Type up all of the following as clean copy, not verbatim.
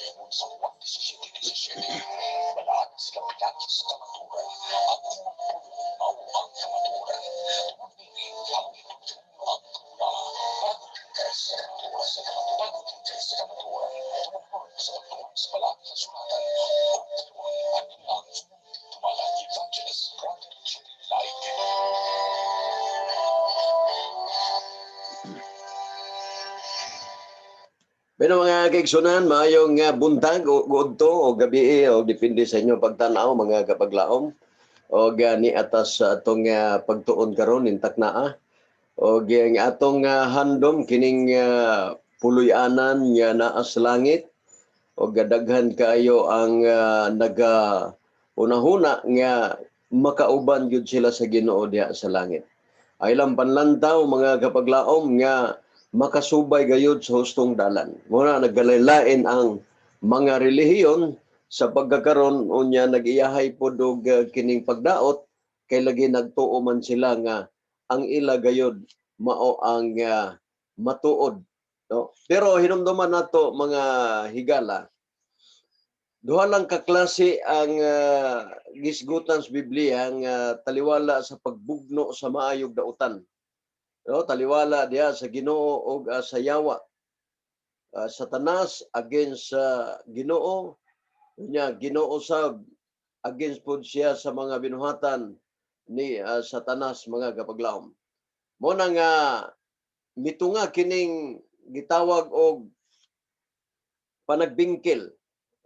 Tungkol sa 1:17-17, wala na sila pinakit sa kamaturan. Ang puno ang kamaturan. Tumingin ang ituntunyo ang tura. Bago tingkay sa kamaturan sa kamaturan. Bago tingkay sa kamaturan. Tumahon sa pagtuon sa balaki sa sulatan. Pagtuon ang ilang tumalang Evangelist Brother Jerry Light. Pero mga kaigsunan, maayong buntag o udto o gabi o depende sa inyo pagtanaw mga kapaglaom o ni atas sa atong pagtuon karon intak naa o ang atong handom kining puloy-anan nga naa sa langit o gadaghan kayo ang naga unahuna nga makauban gyud sila sa Ginoo diha sa langit. Ay lang panlantaw mga kapaglaom nga makasubay gayud sa hustong dalan. Muna naggalailain ang mga relihiyon sa pagkakaroon unya nag-iyahay pod og kining pagdaot kay lagi nagtuo man sila nga ang ila gayud mao ang matuod, no? Pero hinumduman nato mga higala, duha lang ka klase ang gisgutan sa Biblia nga taliwala sa pagbugno sa maayog dautan. No, taliwala diha sa Ginoo o sa yawa. Satanas against sa Ginoo, unya Ginoo sab against pod siya sa mga binuhatan ni Satanas mga kapaglaom. Mo na nga mitunga kining gitawag og panagbingkil.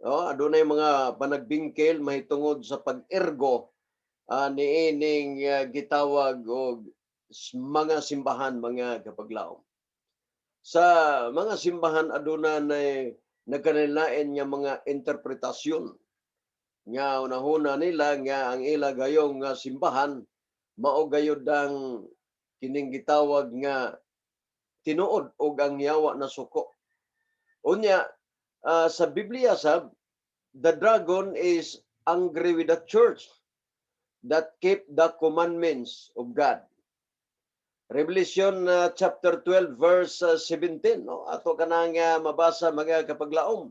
No, adunay mga panagbingkil mahitungod sa pag-ergo niining gitawag og mga simbahan mga kapaglaom. Sa mga simbahan aduna na nagkanilain nga mga interpretasyon nga unahuna nila nga ang ila gayong simbahan mao gayud ang kining gitawag nga tinuod og ang yawa na suko. Unya sa Biblia sab, the dragon is angry with the church that keep the commandments of God. Revelation chapter 12 verse 17, no? Ato kanang mabasa mga kapaglaom.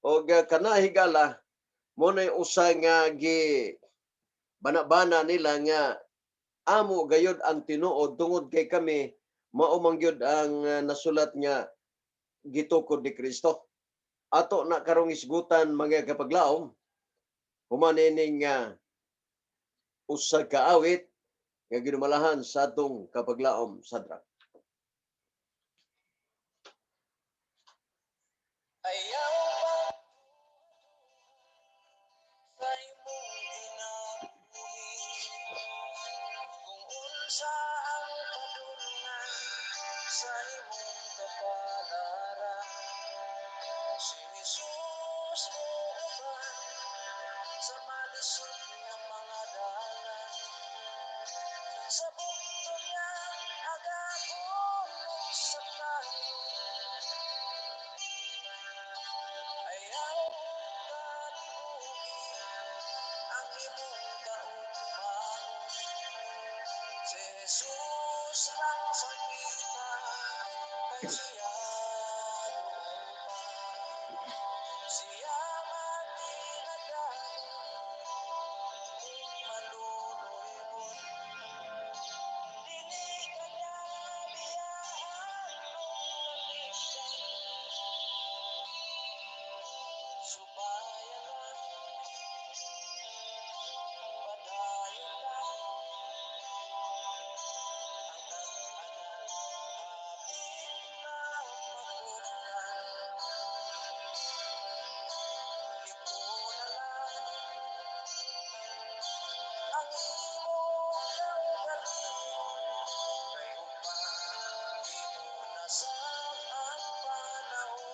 Og kanahigala mo na usa nga gi banabana nila nga amo gayud ang tinuod tungod kay kami mao man gyud ang nasulat nga gitukod ni Kristo. Ato na karong isgutan mga kapaglaom, human ining usa ka awit nga ginumalahan sa atong kapaglaom sadra. Ayaw sa imong ginabuhi, kung unsa ang kadungan sa imong kapalaran. Si Jesus mo uban sa malisod nga mga dalan. Sa bukto niya agapon ug sa playo. Ayaw kalibuhi ang imong kaugmaon. Si Jesus lang sakita kay siya dupa. Siya matinagano maluluyod. Dili kanya biyaan o kamisyan. Subayan lang, padayon lang, ang tag-anan hapit na makunan. Liko na lang ang imong kaugalingon, kay upang di mo nasab ang panahon.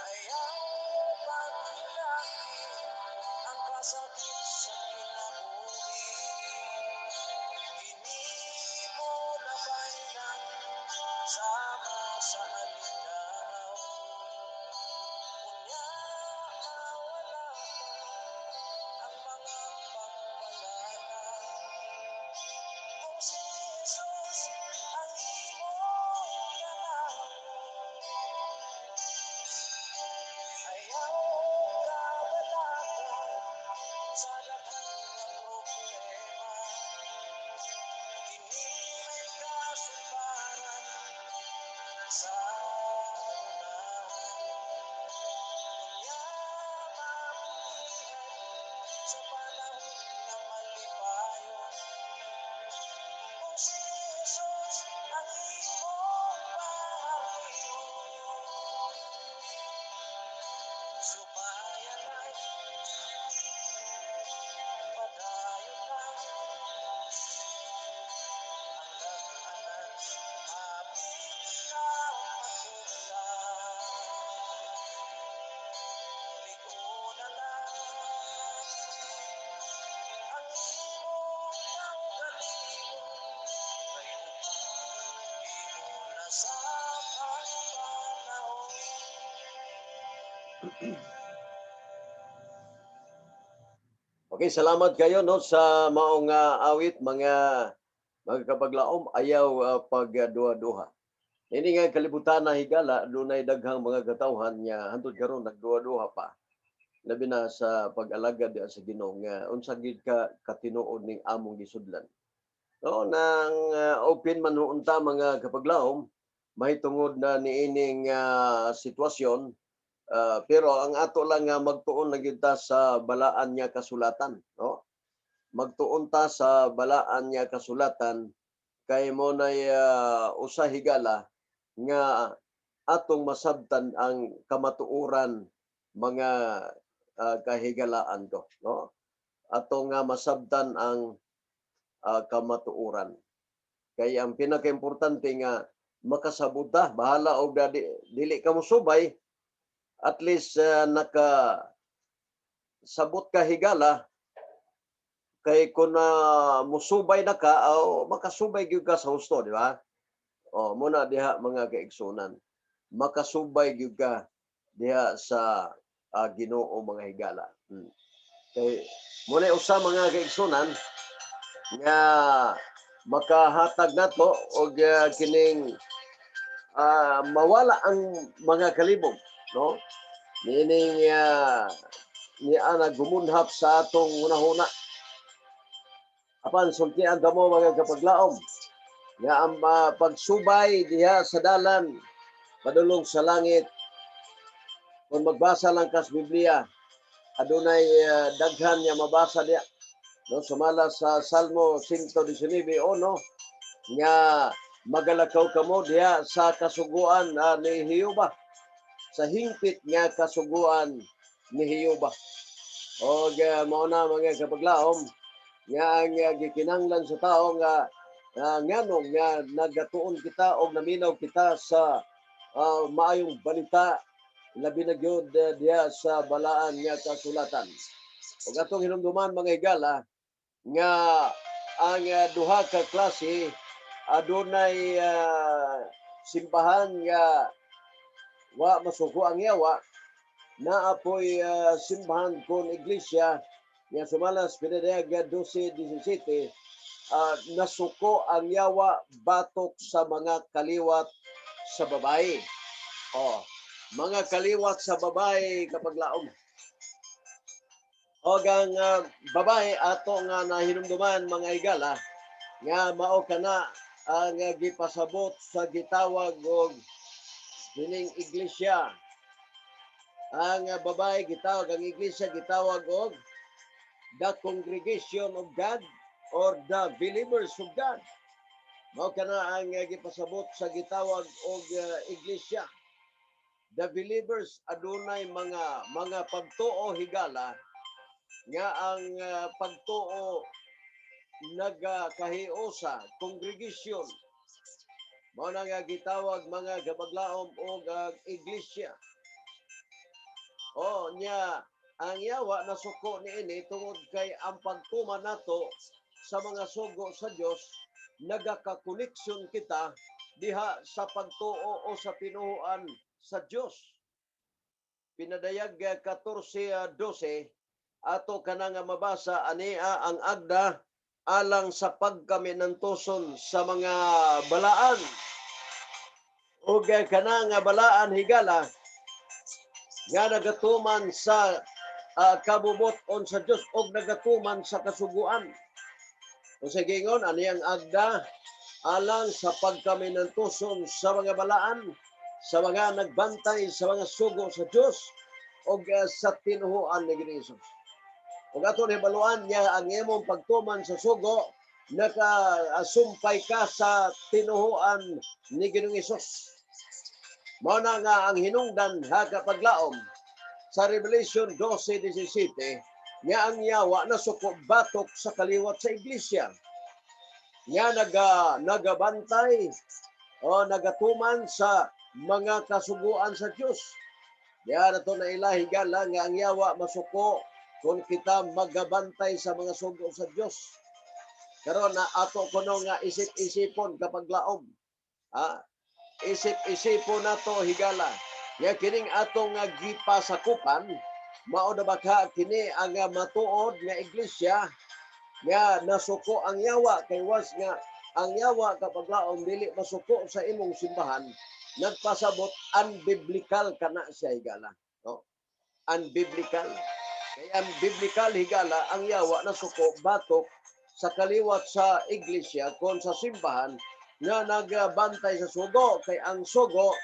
Ayaw paghilaki ang kasabit sa kinabuhi. Kini mo nabaydan sama sa alindanaw. Unya mawala pa ang mga pagpalata. Kung si Jesus ang imong ganaw, Okay, salamat kayo no sa maong awit mga kapaglaom ayaw pagduha-duha. Ini nga kalibutan na higala dunay daghang mga katawhan nga hantod karon nagduha-duha pa. Labi na sa pag-alagad sa Ginoo nga unsa gid ka katinuod ning among gisudlan. No, nang open man unta mga kapaglaom mahitungod na niining sitwasyon. Pero ang ato lang nga magtuon na gyud ta sa balaan niya kasulatan, no? Magtuon ta sa balaan niya kasulatan kay mo nay usa higala nga atong masabtan ang kamatuoran mga kahigalaan ko, no? Atong nga masabtan ang kamatuoran. Kay ang pinakaimportante nga makasabot ta, bahala og dili ka mosubay, at least naka sabot ka higala kay kung musubay na ka o makasubay gyud ka sa husto, di ba? O muna diha mga kaigsunan. Makasubay gyud ka diha sa Ginoo mga higala. Kay muna usa mga kaigsunan nga makahatag nato og kining mawala ang mga kalibog, no? Meaning niya gumunhap sa atong hunahuna. Apan sultian ta mo mga kapaglaom nga ang pagsubay diha sa dalan padulong sa langit kung magbasa lang kas Biblia adunay daghan nga mabasa diha, no? Sumala sa Salmo 119:1 nga magalakaw kamo diha sa kasuguan ni Jehova, sa hingpit nga kasuguan ni Jehova. O mao na mga kapaglaom nga ang gikinanglan sa tao nga nganong nga nagatuon kita o naminaw kita sa maayong balita labi na gyud diha sa balaan nga kasulatan. Ug atong hinumduman mga higala nga ang duha ka klase adunay simbahan nga wa masuko ang yawa, naapoy simbahan kon iglesia nga sumalas pinadayag 12-17 nasuko ang yawa batok sa mga kaliwat sa babae. Mga kaliwat sa babae kapaglaom. O ang babae ato nga nahinumduman mga higala nga mao kana ang gipasabot sa gitawag og dining iglesia. Ang babae gitawag, ang iglesia gitawag og the congregation of God or the believers of God. Mao kana ang gipasabot sa gitawag og iglesia. The believers adunay mga pagtuo higala nga ang pagtuo nagkahiusa congregation. Mao na nga gitawag mga kapaglaom og iglesia. Nya ang yawa nasuko niini tungod kay ang pagtuman nato sa mga sugo sa Dios nagaka-connection kita diha sa pagtuo o sa pinuhuan sa Dios. Pinadayag 14:12 ato kana nga mabasa ania ang agda alang sa pagkaminantuson sa mga balaan. Ug kana nga balaan higala nga nagatuman sa kabubot-on sa Dios og nagatuman sa kasuguan. O sa gingon ani ang agda alang sa pagkaminantuson sa mga balaan, sa mga nagbantay sa mga sugo sa Dios og sa tinuhuan ni Hesus. Ug ato ni baluan niya ang imong pagtuman sa sugo naka-asumpay ka sa tinuhuan ni Ginoong Hesus. Mao na nga ang hinungdan kapaglaom sa Revelation 12:17 nga ang yawa nasuko batok sa kaliwat sa iglesia nga nagabantay o nagatuman sa mga kasuguan sa Dios. Diya nato na ilahi gala nga ang yawa masuko kung kita magabantay sa mga sugo sa Dios. Karon na ato kuno nga isip-isipon kapaglaom. Isip-isipon nato higala Nga kining atong nga gipasakupan mao na baka kini ang matuod nga iglesia nga nasuko ang yawa kay was nga ang yawa kapag laom dili masuko sa imong simbahan nagpasabot unbiblical kana siya higala, no? Unbiblical. Kaya ang biblical higala ang yawa nasuko batok sa kaliwat sa iglesia kon sa simbahan nga nagbantay sa sugo kay ang sugo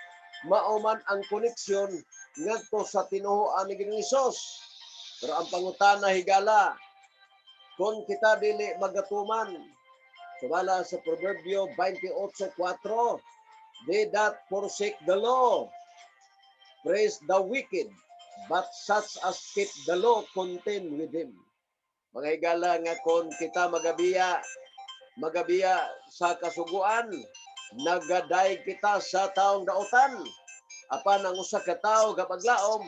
mauman ang koneksyon ngadto sa tinuoan ni Ginoong Hesus. Pero ang pangutana higala, kung kita dili magatuman, sumala sa Proverbio 28:4, they that forsake the law praise the wicked, but such as keep the law contend with him. Mga higala nga kung kita magabiya sa kasuguan, nagaday kita sa taong dautan. Apan ang usa ka tawo kapag laom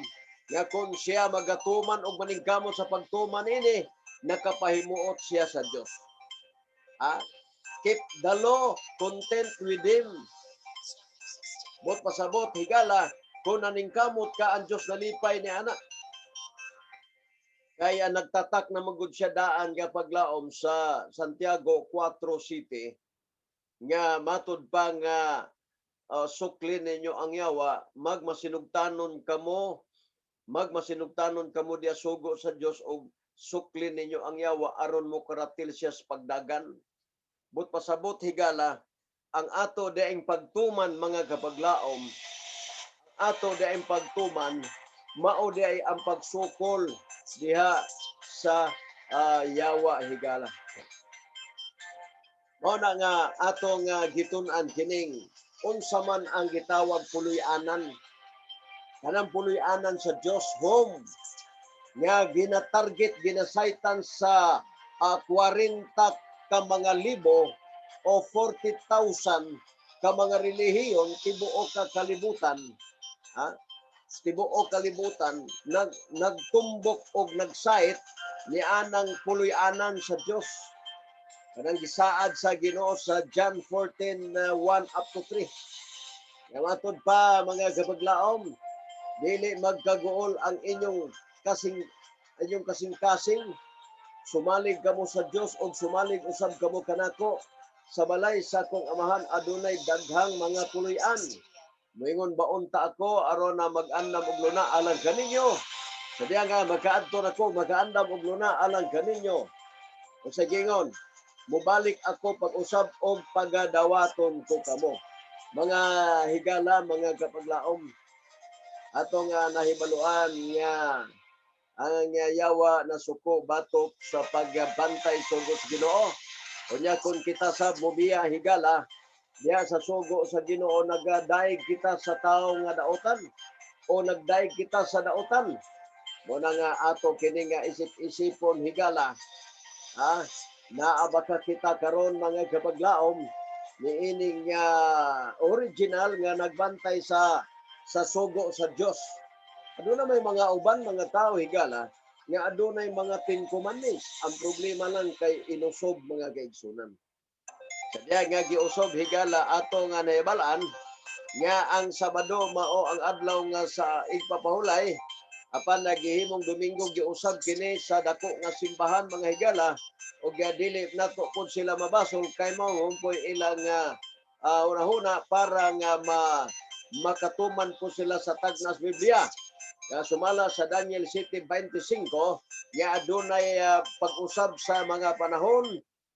nga kung siya magatuman og maningkamot sa pagtuman ini, nakapahimuot siya sa Dios. Keep the law, content with him. Bot pasabot higala kung naningkamot ka ang Dios nalipay ni anak. Kaya nagtatak na magud siya daan kapag laom sa Santiago 4:7 nga matud pa nga suklin ninyo ang yawa, magmasinugtanon kamo diya sugo sa Dios og suklin ninyo ang yawa aron mo karatil siya sa pagdagan. But pasabot higala, ang ato daing pagtuman mga kapaglaom, ato daing pagtuman, mao diay ang pagsukol diha sa yawa higala. Mao na nga atong gitun-an kining unsa man ang gitawag puloy-anan. Kanang puloy-anan sa Dios home nga ginatarget ginasaytan sa 40 ka mga libo o 40,000 ka mga relihiyon tibuok ka kalibutan, tibuok kalibutan nagtumbok og nagsait ni anang puloy-anan sa Dios. Kanang gisaad sa Ginoo sa John 14:1 up to 3. Nga matod pa mga kapaglaom, dili magkaguol ang inyong kasing-kasing, sumalig kamo sa Dios o sumalig usab kamo kanako. Sa balay sa akong amahan adunay daghang mga puloy-an. Moingon baon ta ako aron na mag-andam og luna alang kaninyo. Sabihan nga magkaadto nako mag-andam og luna alang kaninyo. O sa gingon, mubalik ako pag-usab og pagadawaton ko kamo. Mga higala, mga kapaglaom, atong nahibaluan nga ang yawa na suko batok sa pagbantay sugod sa Ginoo. Unya kung kita sa mobiya higala diya sa sugo sa Ginoo, nagdaig kita sa tawo nga dautan o nagdaig kita sa dautan. Muna nga ato kini nga isip-isipon higala, naabaka kita karon mga kapaglaom niining original nga nagbantay sa sugo sa Dios. Aduna may mga uban mga tao higala nga adunay mga 10 commandments. Ang problema lang kay inusob mga kaigsunan. Kaya nga giusob higala ato nga nahibalaan nga ang Sabado mao ang adlaw nga sa igpapahulay, apan naghihimong Domingo giusab kini sa dako nga simbahan mga higala ug dili nato pud sila mabasol kay mao humpoy ilang una-huna para nga makatuman po sila sa tagnas Biblia. Sumala sa Daniel 7:25 nga adunay pag-usab sa mga panahon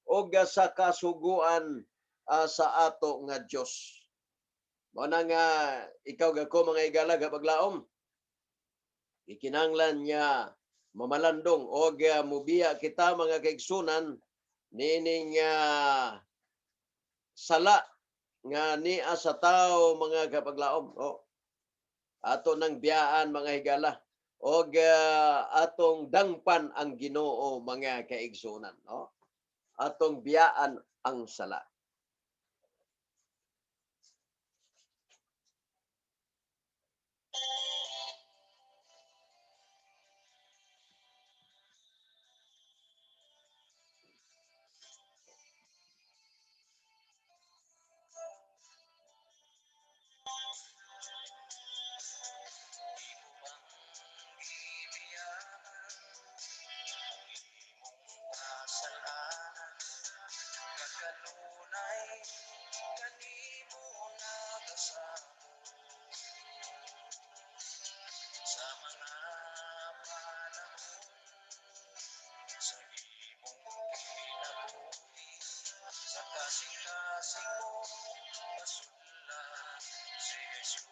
o sa kasuguan sa ato nga Dios. Mao na nga ikaw gako mga higala kapaglaom, ikinanglan niya mamalandong o mubiya kita mga kaigsunan nining sala nga niya sa tao mga kapaglaom. Ato nang biyaan mga higala o atong dangpan ang Ginoo mga kaigsunan. Atong biyaan ang sala. kanunay kanimo nagasamo sa mga panahon sa imong kinabuhi sa kasing-kasing mo masunlan si Jesus.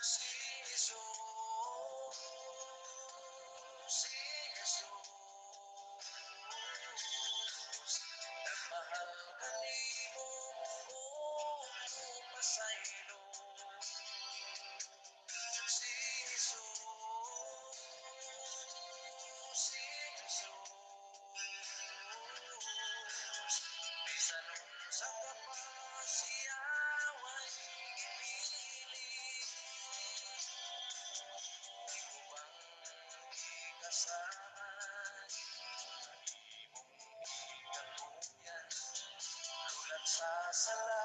Si Jesus, si Jesus, nagmahal kanimo o pasaylo. Si Jesus, si Jesus, bisan unsa ka pa siya way gipili. Ikubang ikasahan, imong ikatungyan, lulat sa sala,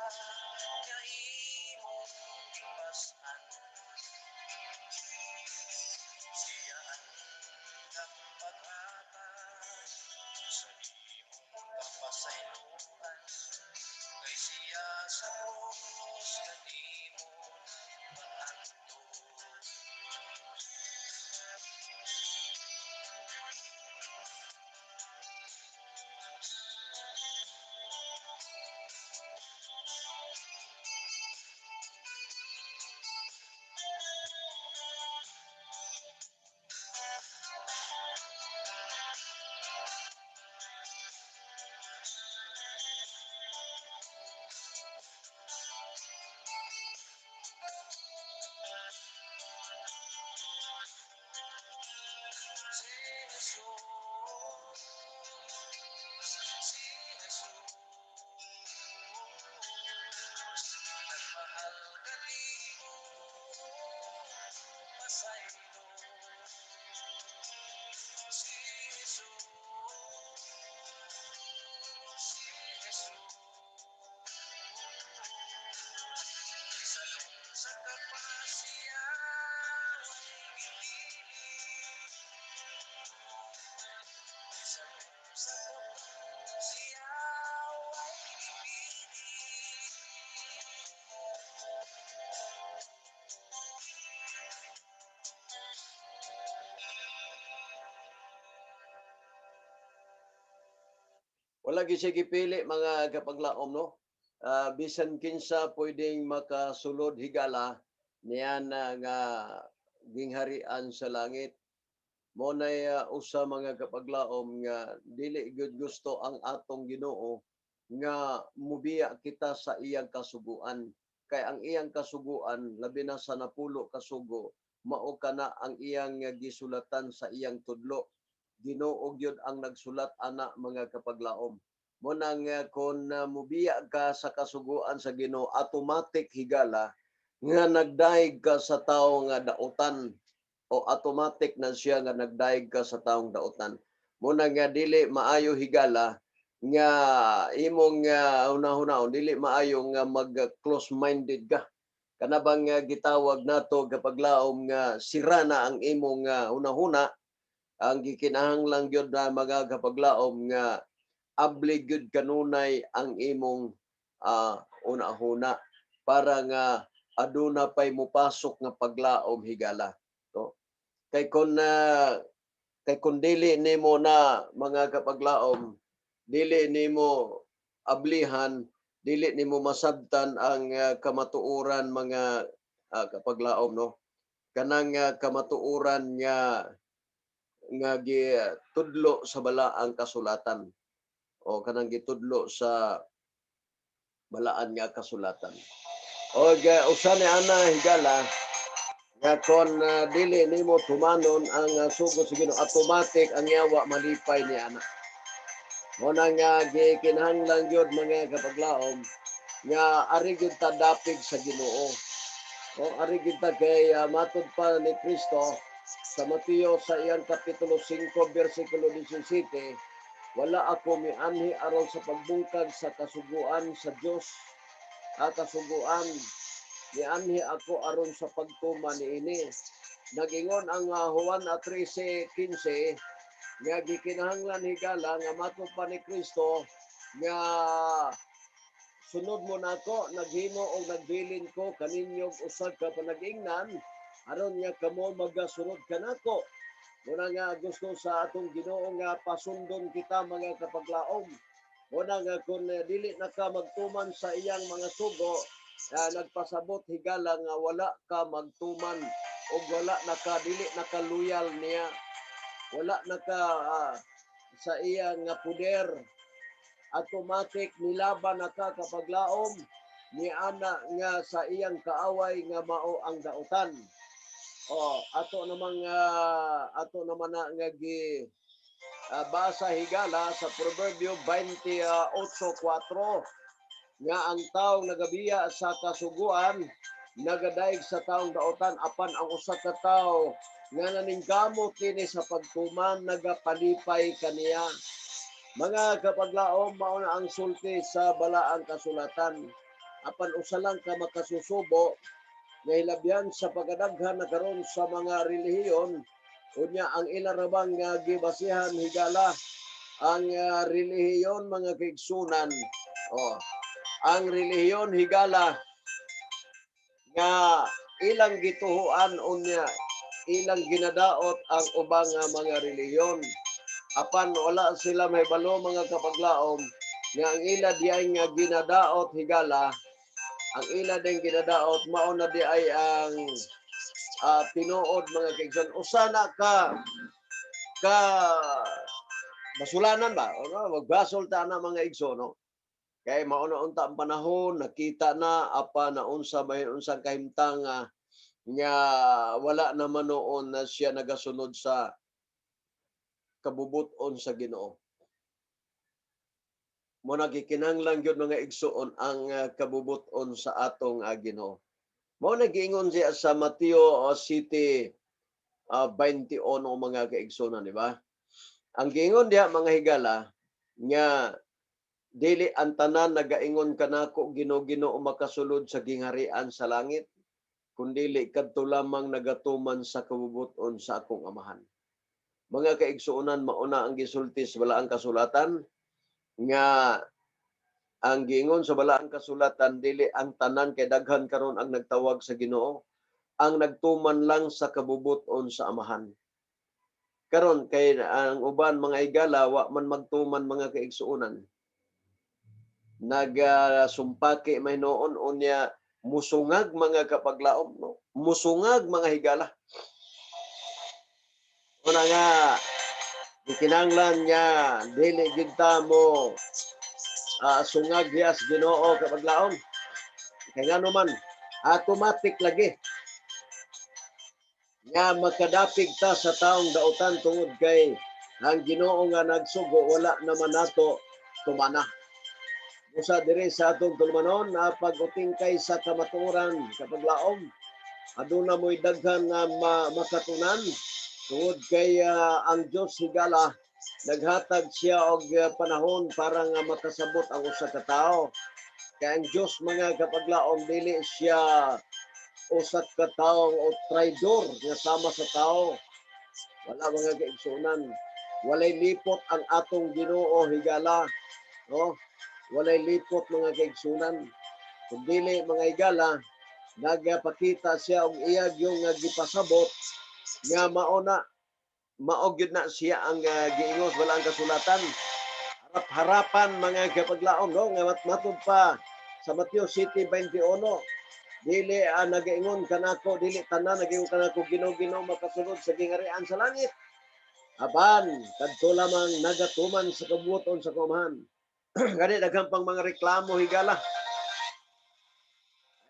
nga imong ipasan. Siya ang kapag-atan, sa imong kapasayloan, kay siya sa krus, kanimo maanto. Si Jesus, si Jesus, nagmahal kanimo pasaylo. Si Jesus, si Jesus, bisan unsa ka pa siya way gipili. Bisan unsa ka pa siya way gipili. Wala gyud siya gipili mga kapaglaom no. Bisan kinsa pwedeng makasulod higala niya na nga gingharian sa langit. Mo nay usa mga kapaglaom nga dili gyud gusto ang atong Ginoo nga mubiya kita sa iyang kasuguan. Kay ang iyang kasuguan labi na sa napulo kasugo mao kana ang iyang gisulatan sa iyang tudlo. Ginoo gyud ang nagsulat ana mga kapaglaom. Mo nang kun mubiya ka sa kasuguan sa Ginoo automatic higala nga nagdaig ka sa tawo nga dautan o automatic na siya nga nagdaig ka sa taong dautan. Muna nga dili maayo higala nga imong hunahunahon dili maayo nga mag close minded ka. Kana bang gitawag nato kapag laom nga sira na ang imong hunahuna, ang gikinahanglan gyud na mga kapaglaom nga abli gyud kanunay ang imong una-huna para nga aduna pay mopasok nga paglaom higala. To. Kay kung dili nimo na mga kapaglaom, dili nimo ablihan, dili nimo masabtan ang kamatuoran mga kapaglaom no. Kanang kamatuoran nga gitudlo sa balaang kasulatan o kanang gitudlo sa balaan nga kasulatan. O usa ni ana higala nga kon dili nimo tumanon ang sugod sa Ginoo, automatic ang yawa malipay ni ana. Mo na nga gikinahanglan gyud mga kapaglaom nga ari gyud ta dapig sa Ginoo. O ari gyud ta kay matud pa ni Kristo sa Mateo sa iyang kapitulo 5 bersikulo 17, wala ako mianhi aron sa pagbungkag sa kasuguan sa Dios. Kasuguan mianhi ako aron sa pagtuman niini. Nagingon ang Juan 13:15 nga gikinahanglan higala nga matod pa ni Kristo nga sunod mo nako naghimo og nagbilin ko kaninyong usag ka panag-ingnan aron nga kamo magasunod kanako. Muna nga gusto sa atong Ginoo nga pasundon kita mga kapaglaom. Muna nga kung dili na ka magtuman sa iyang mga sugo, nagpasabot higala nga wala ka magtuman o wala na ka, dili na ka loyal niya. Wala na ka sa iyang nga puder. Automatic nilaban na ka kapaglaom ni ana nga sa iyang kaaway nga mao ang dautan. Ato naman na nga gi basa higala sa Proverbio 28:4 nga ang taong nagabiya sa kasuguan nagadaig sa taong dautan apan ang usa ka tawo nga naningkamot kini sa pagtuman nagapalipay kaniya. Mga kapaglaom mao na ang sulti sa balaang kasulatan. Apan usa lang ka makasusubo nga hilabyan sa pagkadaghan na karon sa mga relihiyon unya ang ilarabang nga gibasihan higala ang relihiyon mga kaigsunan. Ang relihiyon higala nga ilang gituhuan unya ilang ginadaot ang ubang mga relihiyon. Apan wala sila may balo mga kapaglaom nga ang ila diay nga ginadaot higala ang ila ding ginadaot mao na di ay ang tinuod mga kaigsoon. Usa na ka basulanan ba? Magbasol ta na mga igsoon, no? Kay mao na unta ang panahon, nakita na apa na unsa may unsang kahimtang nga wala naman noon na siya nagasunod sa kabubuton sa Ginoo. Muna gikinahanglan gyud mga igsoon ang kabubuton sa atong Ginoo. Mao nagiingon siya sa Mateo City 21 mga kaigsoon, di ba? Ang giingon diha mga higala nga dili ang tanan nagaingon kanako Ginoo makasulod sa gingharian sa langit kundili kadto lamang nagatuman sa kabubuton sa akong amahan. Mga kaigsuonan mauna ang gisulti sa balaang kasulatan nga ang giingon sa balaang kasulatan dili ang tanan kay daghan karon ang nagtawag sa Ginoo, ang nagtuman lang sa kabubuton sa amahan. Karon kay ang uban mga higala wa man magtuman mga kaigsuonan. Nagsumpaki may noon unya musungag mga kapaglaom, no? Musungag mga higala. Una nga gikinahanglan nga dili gid ta mo sungag dias Ginoo kapaglaom. Kay ngano man automatic lagi nga makadapig ta sa taong dautan tungod kay ang Ginoo nga nagsugo wala naman nato tumana. Usa diri sa atong tulmanon na pag-uting kay sa kamatuoran kapaglaom aduna mo'y daghan nga makatunan tungod kay ang Dios higala naghatag siya og panahon para nga makasabot ang usa ka tawo. Kay ang Dios mga kapaglaom dili siya usa ka tawo o traidor nga sama sa tawo. Wala mga kaigsunan. Walay lipot ang atong Ginoo higala, no? Walay lipot mga kaigsunan. Kung dili mga higala nagpakita siya og iyag yung gipasabot nga mauna maogyod na siya ang giingos wala ang kasulatan harap-harapan mga kapaglaom, no? Nga matud pa sa Mateo City 21 dili nagaingon kanako dili tanan nagaingon kanako Ginoo makasulod sa gingharian sa langit aban kadto lamang nagatuman sa kabubuton sa kaumahan. Gani daghang pang mga reklamo higala.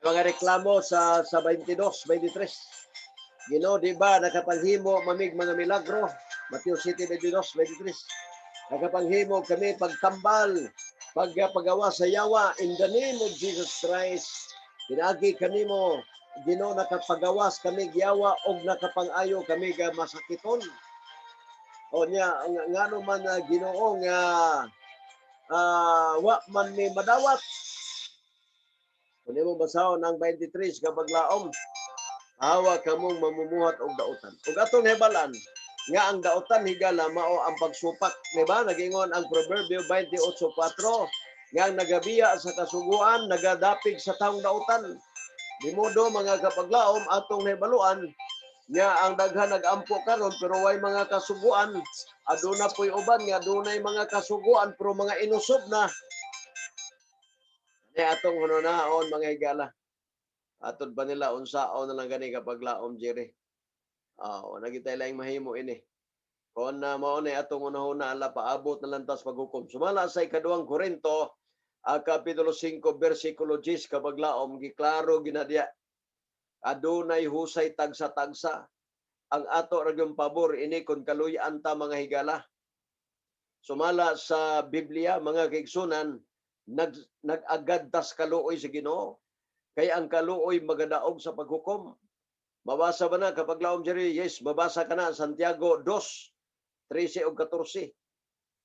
Mga reklamo sa 22, 23. Ginoo di ba nakapanghimo mamig mga milagro? Mateo City 22, 23. Nakapanghimo kami pagtambal, pagawa sa yawa in the name of Jesus Christ. Pinagi kanimo Ginoo nakapagawas kami giyawa og nakapangayo kami ga masakiton. O niya ngano man Ginoo nga wa man ni madawat. Kung mo basahon ang 23 kapag laom, hawa kamong mamumuhat og dautan. Ug atong hebalan, nga ang dautan higala mao ang pagsupak, di ba? Nagingon ang Proverbio 28:4 nga ang nagabiya sa kasuguan nagadapig sa taong dautan. Di modo mga kapaglaom atong nahibaluan nga ang daghan nag-ampo karon pero way mga kasuguan. Aduna po'y uban nga dunay mga kasuguan pero mga inusob na. Di atong hunonaon mga higala. Atod ba nila unsaon na lang gani kapaglaom Jerry? Nagitay lang mahimo ini. Kung mao ni atong unahuna ala paabot na lantas paghukom. Sumala sa ikaduhang Korinto, kapitulo 5 bersikulo 10 kapaglaom giklaro ginadya. Adunay husay tagsa-tagsa. Ang ato ra gyud pabor ini kun kaluy-an ta mga higala. Sumala sa Biblia mga kaigsunan, nag-agad tas kaluoy sa Ginoo. Kay ang kaluoy magadaog sa paghukom. Mabasa ba na kapag laom Jerry? Yes, mabasa ka na Santiago 2:13 o 14.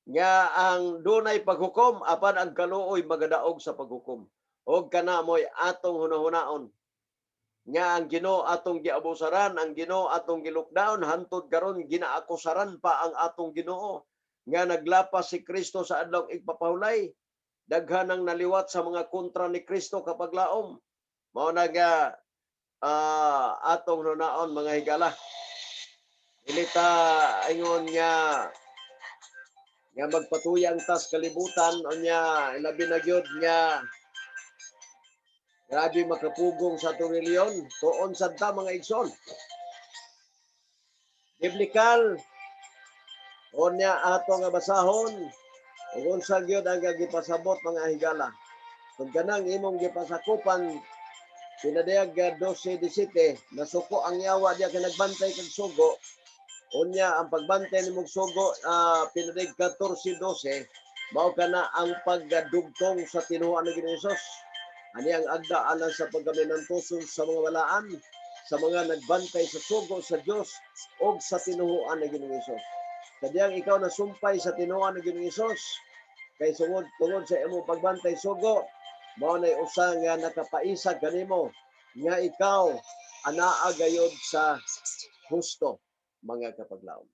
Nga ang dunay paghukom apan ang kaluoy magadaog sa paghukom. Og kana moy atong hunahunaon. Nga ang Ginoo atong giabusaran, ang Ginoo atong gilukdaon hantud karon ginaakusaran pa ang atong Ginoo nga naglapas si Kristo sa adlaw igpapahulay. Daghan ang naliwat sa mga kontra ni Kristo kapag laom. Mao na nga atong hunaon mga higala. Dili ta ingon nga magpatuyang tas kalibutan o nya ilabi na gyud nga grabe makapugong sa atong reliyon. Tuon sad ta mga igsoon. Biblikal o nya ato nga basahon ug unsa gyud ang gipasabot mga higala. Kung kanang imong gipasakupan pinadayag 12:17 nasuko ang yawa diya kay nagbantay kag sugo. Unya ang pagbantay nimong sugo pinadayag 14:12 mao kana ang pagdugtong sa tinuod ni Hesus. Ani ang agda alang sa paggaminantuson sa mga walaan, sa mga nagbantay sa sugo sa Dios o sa tinuod ni Hesus. Kadiyang ikaw nasumpay sa tinuod ni Hesus kay tungod sa imong pagbantay sugo mao nay usa nga nakapaisa kanimo nga ikaw anaa gayud sa husto mga kapaglaom.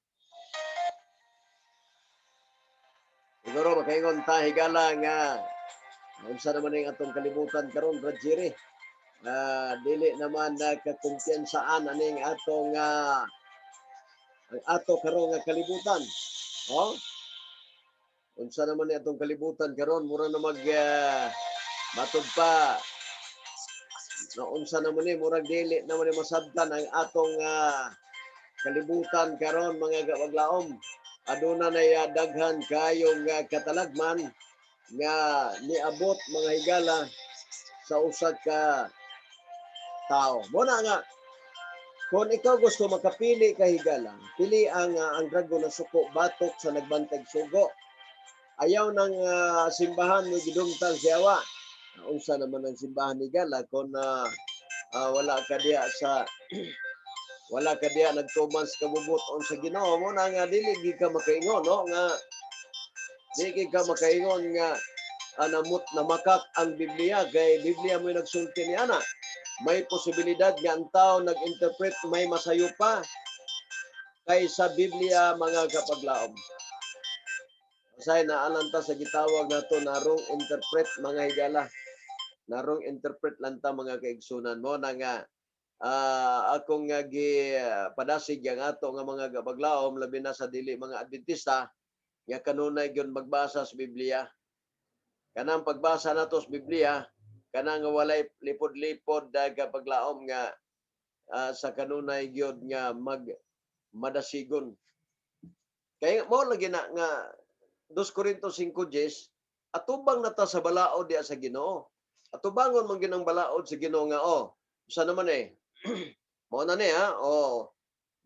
Siguro makaingon ta higala nga unsa naman ang atong kalibutan karon Brad Jerry. Dili naman nakakumpiyansaan aning atong ang ato karon nga kalibutan. Unsa naman ni atong kalibutan karon mura na matod pa na unsa naman ni murag dili naman ni masabtan ang atong kalibutan karon mga kapaglaom. Aduna na daghan kayong katalagman nga niabot mga higala sa usa ka tao. Muna nga kung ikaw gusto makapili ka higala, pili ang dragon na suko batok sa nagbantag sugo. Ayaw ng simbahan ni gidungtang siyawa. Unsa naman ang simbahan ni Gala kung wala ka diya nagtuman sa kabubuton sa Ginoo mo na nga dili gid ka makaingon no nga dili ka makaingon nga namut namakak ang Biblia kay Biblia mo nagsulti ni ana. May posibilidad nga ang tao nag-interpret may masayo pa kaysa Biblia mga kapaglaom. Say naalanta sa gitawag nato narong interpret mga higala. Narong interpret lang ta mga kaigsunan mo na nga akong nga padasig ang ato nga mga kapaglaom labi na sa dili mga Adventista nga kanunay gyud magbasa sa Biblia. Kanang pagbasa nato sa Biblia kanang walay lipod-lipod kapaglaom nga sa kanunay gyud nga madasigon. Kaya mo lagi na nga 2 Corinto 5:10 atubang nata sa balaod diya sa Ginoo. Atubangon man ginang balaod sa Ginoo nga usa naman mao na ni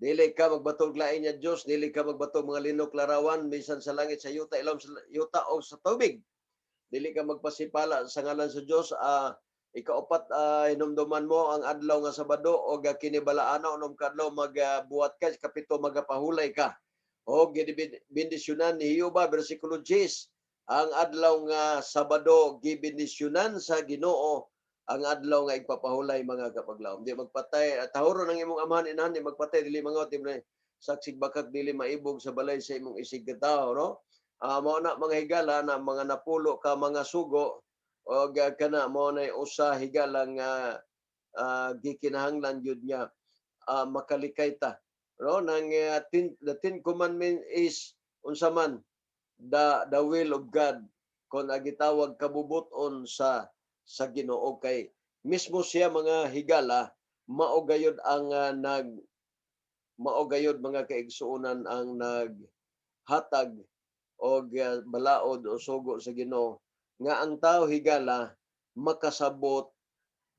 dili ka magbatog lain niya Dios, dili ka magbatog mga linok larawan bisan sa langit sa yuta ilom sa yuta o sa tubig. Dili ka magpasipala sa ngalan sa Dios. Ikaupat hinumduman mo ang adlaw nga Sabado o kinibalaan unom kadlaw magbuhat ka, kapito magapahulay ka. O gibindisyonan ni Jehova bersikulo 10 ang adlaw nga Sabado gibindisyonan sa Ginoo ang adlaw nga igpapahulay mga kapaglaom. Di magpatay tahuro ng imong amahan inahan di magpatay dili mangot saksig bakak dili maibog sa balay sa imong isig ka tawo, no? Mao na mga higala na mga napulo ka mga sugo o kana mo na usa higala nga gikinahanglan jud nga makalikay ta, no? Nang the Ten Commandments is unsa man the will of God kon agitawag kabubuton sa Ginoo kay mismo siya mga higala mao gayud ang mao gayud mga kaigsuonan ang naghatag og balaod o sugo sa Ginoo nga ang tao higala makasabot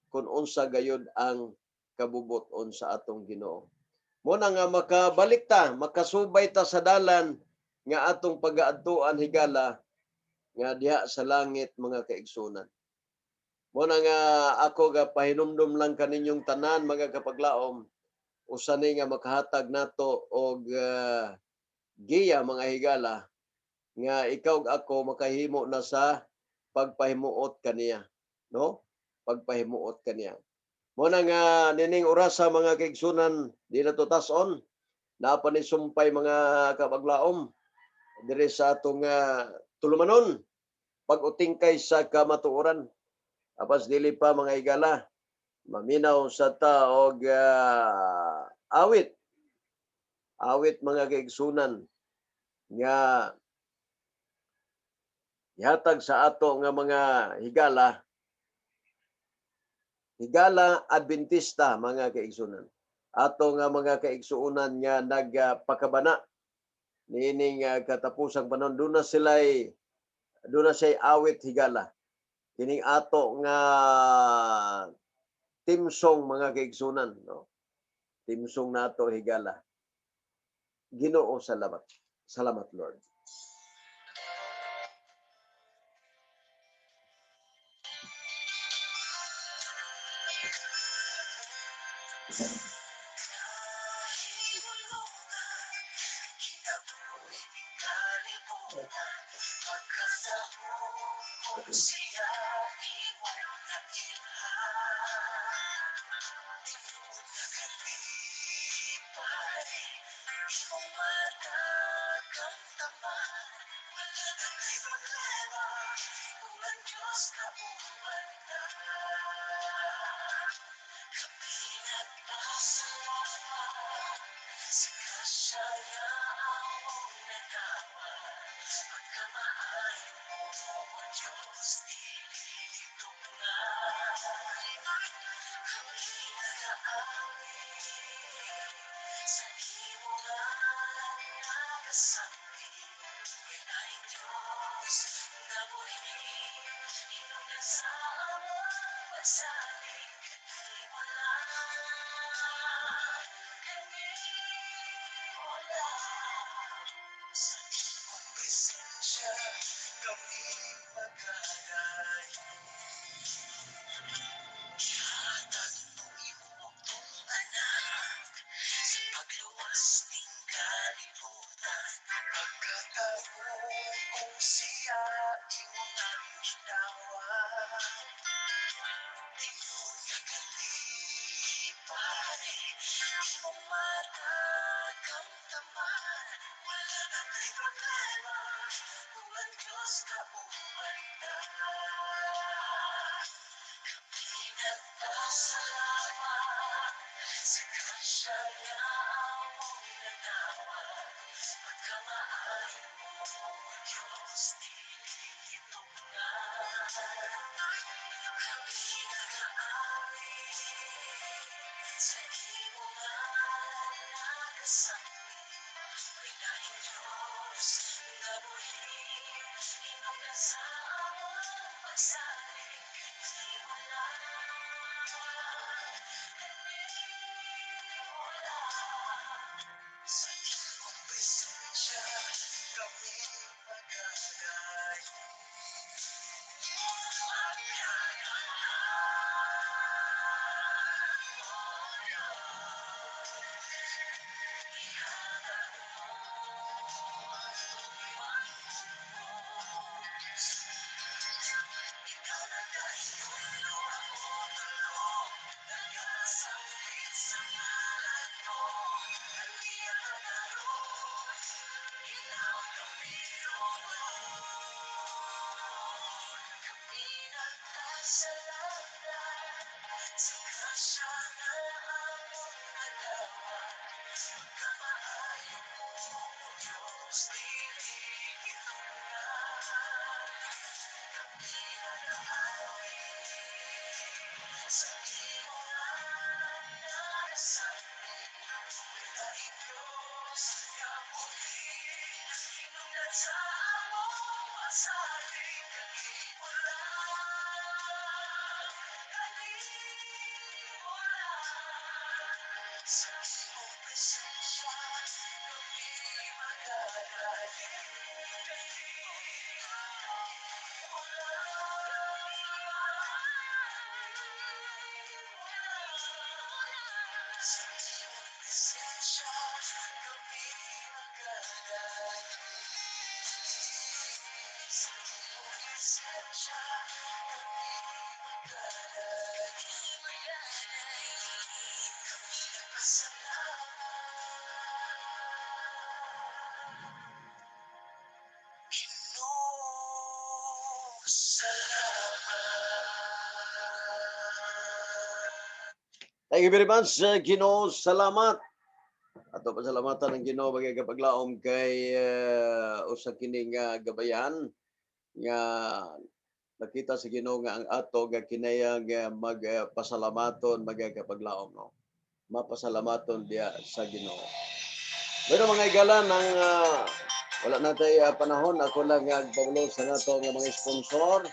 kung unsa gayud ang kabubuton sa atong Ginoo. Mo na nga makabalik ta, makasubay ta sa dalan nga atong pagaadtuan higala nga diha sa langit mga kaigsunan. Mo na nga ako ga pahinumdum lang kaninyong tanan mga kapaglaom usa ni nga makahatag nato og giya mga higala nga ikaw ug ako makahimo na sa pagpahimuot kaniya, no? Pagpahimuot kaniya. Mo na nga nining orasa mga kaigsunan di na to tas-on naa pa ni sumpay mga kapaglaom diri sa atong tulumanon pag-utingkay sa kamatuoran. Apas dili pa mga higala maminaw sa ta og awit mga kaigsunan nga ihatag sa ato nga mga higala Adventista mga kaigsunan. Ato nga mga kaigsuonan nga nagpakabana niining katapusang panahon do na say awit higala. Kining ato nga team song mga kaigsunan, no? Team song nato higala. Ginoo salamat. Salamat Lord. Thank you very much, Ginoo. Salamat. Ato pasalamatan ng Ginoo bagay kapaglaom kay usa kini nga gabayan nga nakita sa Ginoo nga ang ato nga kinayang magpasalamaton bagay kapaglaom, no. Mapasalamaton diya sa Ginoo. Pero mga igalan ng wala na tayo panahon, ako lang agpabulong sa nato nga mga sponsor,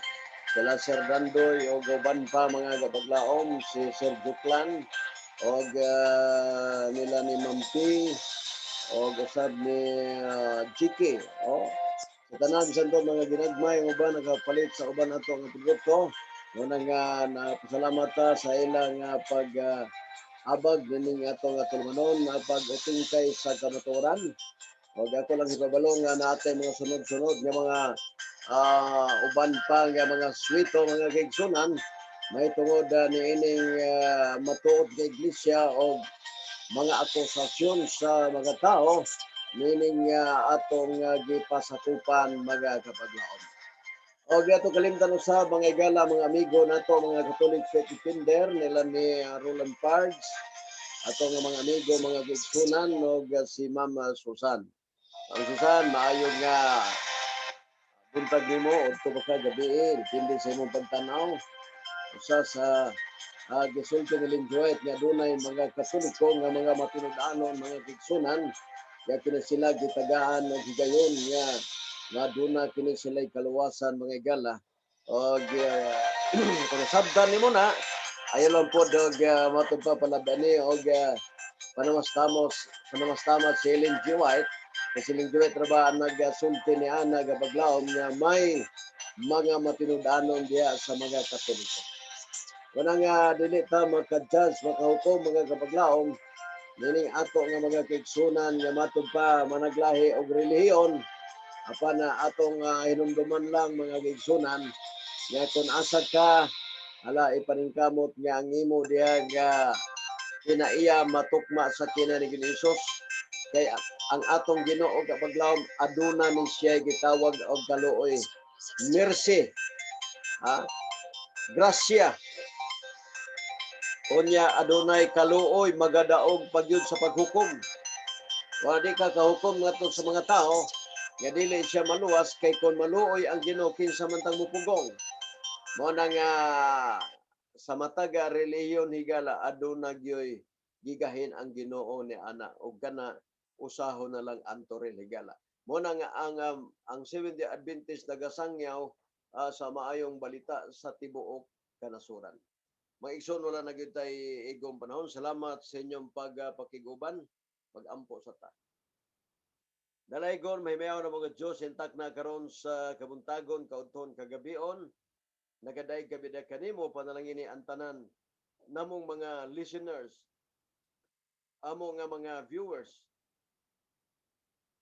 sila Sir Dandoy o uban pa mga kapaglaom, si Sir Juklan, o nila ni Mampi, o usab ni Chiki. O, sa tanan sa ito mga ginagmay, ang uban nakapalit sa uban nato ang produkto. Muna nga napasalamat sa ilang pag abag dining atong tulmanon na pag-utingkay sa kamaturan. O ako lang ipabalong nga natin mga sunod-sunod nga mga uban pa nga mga swito mga kaigsunan may tungod ni ining matuod sa iglesia o mga akusasyon sa mga tao meaning atong gipasakupan mga kapaglaom. O gato kalimtan sa mga igala mga amigo nato mga Catholic Faith Defender nila ni Roland Pards ato nga mga amigo mga kaigsunan o si Mama Susan. Ang Susan maayong nga buntag nimo udto pa ka gabi depende sa imong pagtanaw usa sa gisulti ni Linjoet nga dunay mga katoliko nga mga matinud-anon mga kigsunan nga kini sila gitagaan og higayon nga duna kini sila kaluwasan mga igala og kung sabdan nimo na ayo lang po og matod pa palabani og panamastamos si Ellen G. White kasi Ellen G. White ba nagsulti ni Ana gabaglaom nga may mga matinud-anon diya sa mga katoliko. Wala nga dili ta maka-judge, makahukom mga kapaglaom, meaning ato nga mga kaigsunan nga matod pa managlahi og relihiyon, apan na atong hinumduman lang mga kaigsunan, nga kung asa ka, hala ipaningkamot nga ang imo diha nga kinaiya matukma sa kina ni Hesus kay ang atong Ginoo kapaglaom aduna ni siya gitawag og kaluoy. Mercy, grasya. Unya adunay kaluoy magadaog pagyud sa paghukom. Wa di ka kahukom ngadto sa mga tao nga dili siya maluwas kay kon maluoy ang Ginoo kinsa man tang mupugong. Mao nang sa matag relihiyon higala aduna gyoy gigahin ang Ginoo ni ana ug kana usahon na lang antorel higala. Mao nang ang Seventh-day Adventist nagasangyaw sa maayong balita sa tibuok kanasuran. Mga igsoon wala na gyud tay igong panahon. Salamat sa inyong pagpakiguban, pag-ampo sa ta. Dalaygon may mayaw na mga Diyos intak na karon sa kabuntagon kaudton kagabion. Nagaday kabida kanimo panalangin ni antanan namong mga listeners, amo nga mga viewers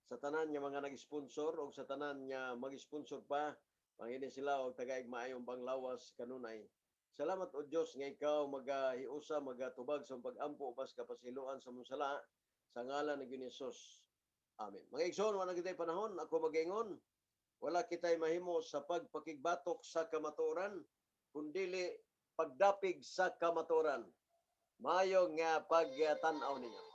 sa tanan nga mga nag-sponsor o sa tanan nga mag-sponsor pa pangini sila og tagaig maayong panglawas kanunay. Salamat o Diyos nga ikaw magahiusa, magatubag sa pag-ampo pas kapasiluan sa mong sala sa ngalan ni Hesus. Amen. Mga igsoon, wala kitay panahon, ako mag-ingon, wala kitay mahimo sa pagpakigbatok sa kamatuoran, kundili pagdapig sa kamaturan. Mayong pagtanaw ninyo.